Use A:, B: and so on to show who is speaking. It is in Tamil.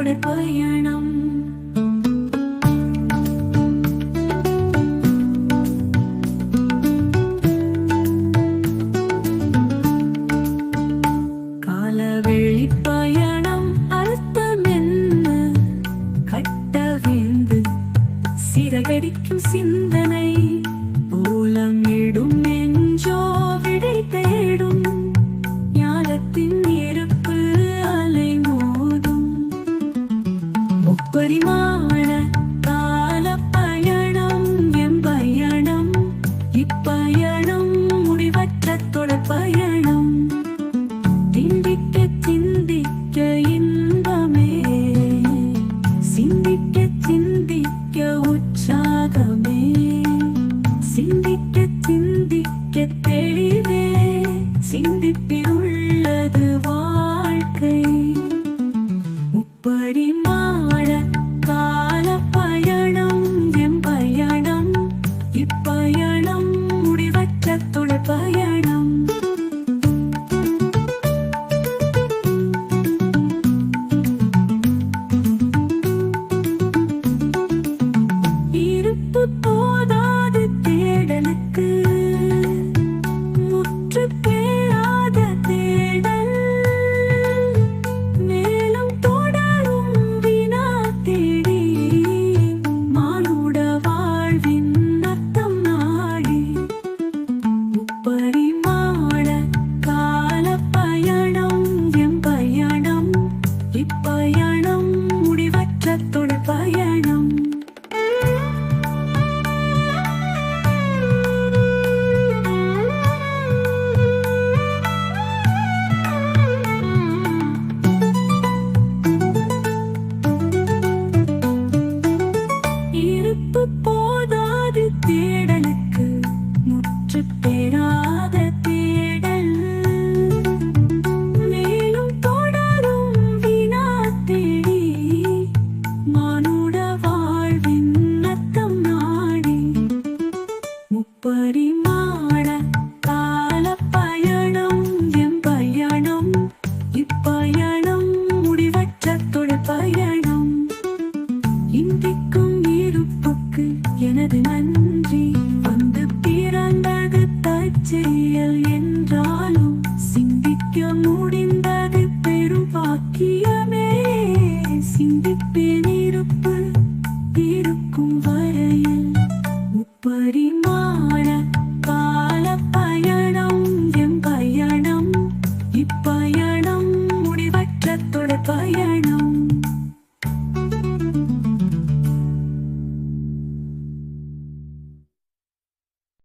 A: தொடர் பயணம். காலவெளி பயணம் அர்த்தம் என்ன? கட்டவிழ்ந்து சிறகடிக்கும் சிந்தனை ஓலமிடும் நெஞ்சோ விடை தேடும். ஞானத்தின் இருப்பு அலை மோதும் முப்பரிமாண கால பயணம் எம் பயணம். இப்பயணம் முடிவற்ற தொடர் பயணம். சிந்திக்க சிந்திக்க இன்பமே, சிந்திக்க சிந்திக்க உற்சாகமே, சிந்திக்க சிந்திக்க தெளிவே, சிந்திப்பில் உள்ளது வாழ்க்கை. முப்பரிமாண கால பயணம் எம் பயணம். இப்பயணம் முடிவற்ற தொடர் பயணம். இருப்பு போதாது தேடலுக்கு, முற்று பெறாத தேடல். மேலும் தொடரும் வினா தேடி, மானுட வாழ்வின் அர்த்தம் நாடி. முப்பரிமாண கால பயணம் எம் பயணம். இப்பயணம் முடிவற்ற தொடர் பயணம். இருப்பு போதாது தேடலுக்கு, முற்று பெறாத தேடல். மேலும் தொடரும் வினா தேடி, மானுட வாழ்வின் அர்த்தம் நாடி. முப்பரிமாண கால பயணம் எம் பயணம். இப்பயணம் முடிவற்ற தொடர் பயணம். இன்றைக்கும் இருப்புக்கு எனது நன்றி. வந்து பிறந்தது தற்செயல் என்றாலும், சிந்திக்க முடிந்தது பெரும் பாக்கியமே. சிந்திப்பேன் இருப்பு இருக்கும் வரை.